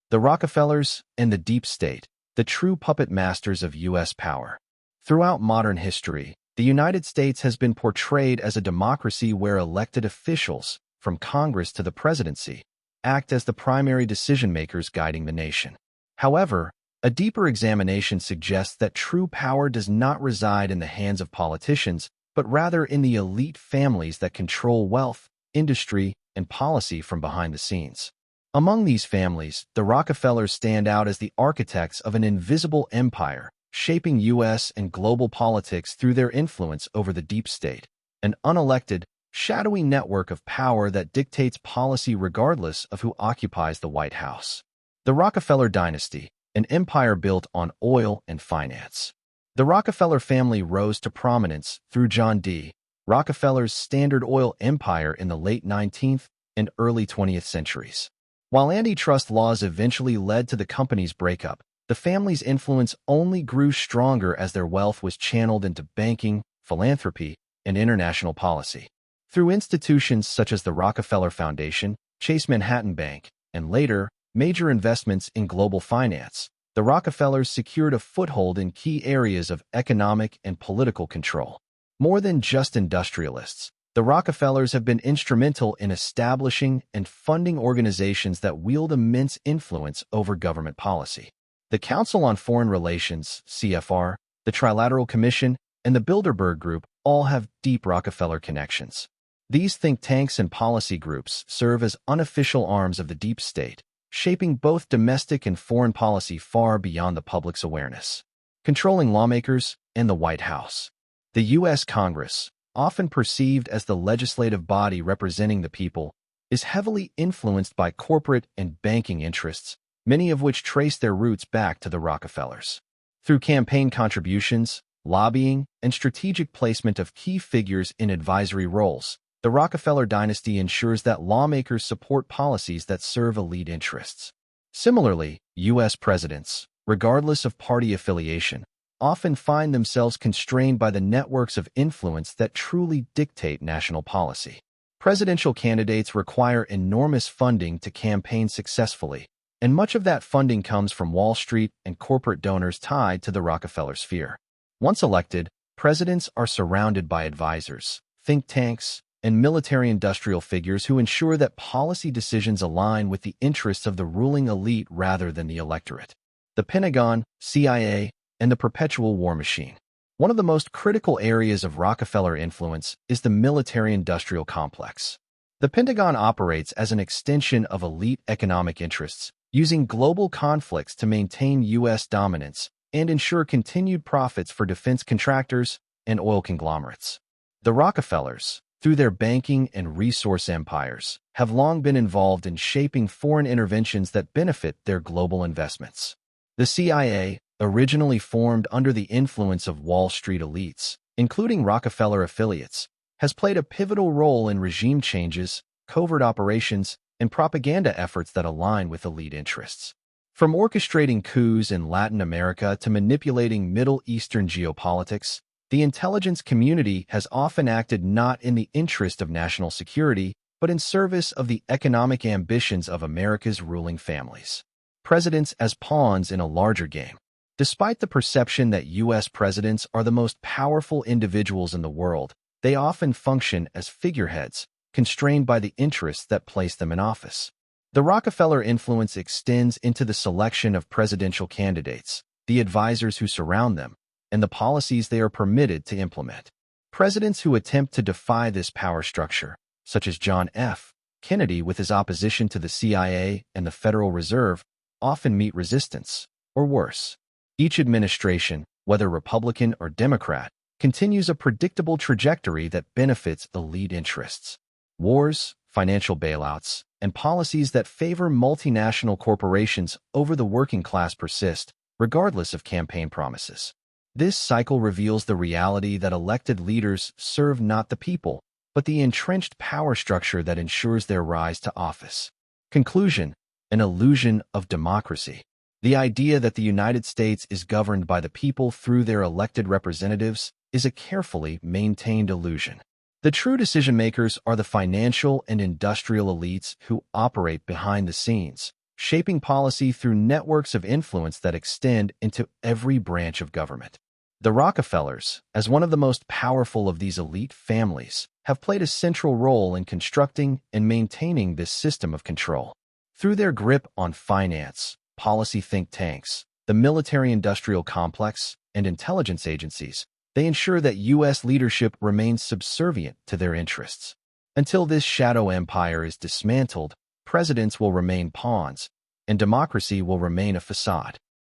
The Rockefellers and the deep state, the true puppet masters of U.S. power. Throughout modern history, the United States has been portrayed as a democracy where elected officials, from Congress to the presidency, act as the primary decision-makers guiding the nation. However, a deeper examination suggests that true power does not reside in the hands of politicians, but rather in the elite families that control wealth, industry, and policy from behind the scenes. Among these families, the Rockefellers stand out as the architects of an invisible empire, shaping U.S. and global politics through their influence over the deep state, an unelected, shadowy network of power that dictates policy regardless of who occupies the White House. The Rockefeller dynasty, an empire built on oil and finance. The Rockefeller family rose to prominence through John D. Rockefeller's Standard Oil empire in the late 19th and early 20th centuries. While antitrust laws eventually led to the company's breakup, the family's influence only grew stronger as their wealth was channeled into banking, philanthropy, and international policy. Through institutions such as the Rockefeller Foundation, Chase Manhattan Bank, and later, major investments in global finance, the Rockefellers secured a foothold in key areas of economic and political control. More than just industrialists, the Rockefellers have been instrumental in establishing and funding organizations that wield immense influence over government policy. The Council on Foreign Relations, CFR, the Trilateral Commission, and the Bilderberg Group all have deep Rockefeller connections. These think tanks and policy groups serve as unofficial arms of the deep state, shaping both domestic and foreign policy far beyond the public's awareness. Controlling lawmakers and the White House. The U.S. Congress, often perceived as the legislative body representing the people, is heavily influenced by corporate and banking interests, many of which trace their roots back to the Rockefellers. Through campaign contributions, lobbying, and strategic placement of key figures in advisory roles, the Rockefeller dynasty ensures that lawmakers support policies that serve elite interests. Similarly, U.S. presidents, regardless of party affiliation, often find themselves constrained by the networks of influence that truly dictate national policy. Presidential candidates require enormous funding to campaign successfully, and much of that funding comes from Wall Street and corporate donors tied to the Rockefeller sphere. Once elected, presidents are surrounded by advisors, think tanks, and military-industrial figures who ensure that policy decisions align with the interests of the ruling elite rather than the electorate. The Pentagon, CIA, and the perpetual war machine. One of the most critical areas of Rockefeller influence is the military-industrial complex. The Pentagon operates as an extension of elite economic interests, using global conflicts to maintain U.S. dominance and ensure continued profits for defense contractors and oil conglomerates. The Rockefellers, through their banking and resource empires, have long been involved in shaping foreign interventions that benefit their global investments. The CIA, originally formed under the influence of Wall Street elites, including Rockefeller affiliates, has played a pivotal role in regime changes, covert operations, and propaganda efforts that align with elite interests. From orchestrating coups in Latin America to manipulating Middle Eastern geopolitics, the intelligence community has often acted not in the interest of national security, but in service of the economic ambitions of America's ruling families. Presidents as pawns in a larger game. Despite the perception that U.S. presidents are the most powerful individuals in the world, they often function as figureheads, constrained by the interests that place them in office. The Rockefeller influence extends into the selection of presidential candidates, the advisors who surround them, and the policies they are permitted to implement. Presidents who attempt to defy this power structure, such as John F. Kennedy with his opposition to the CIA and the Federal Reserve, often meet resistance, or worse. Each administration, whether Republican or Democrat, continues a predictable trajectory that benefits elite interests. Wars, financial bailouts, and policies that favor multinational corporations over the working class persist, regardless of campaign promises. This cycle reveals the reality that elected leaders serve not the people, but the entrenched power structure that ensures their rise to office. Conclusion: an illusion of democracy. The idea that the United States is governed by the people through their elected representatives is a carefully maintained illusion. The true decision-makers are the financial and industrial elites who operate behind the scenes, shaping policy through networks of influence that extend into every branch of government. The Rockefellers, as one of the most powerful of these elite families, have played a central role in constructing and maintaining this system of control. Through their grip on finance, policy think tanks, the military-industrial complex, and intelligence agencies, they ensure that U.S. leadership remains subservient to their interests. Until this shadow empire is dismantled, presidents will remain pawns, and democracy will remain a facade.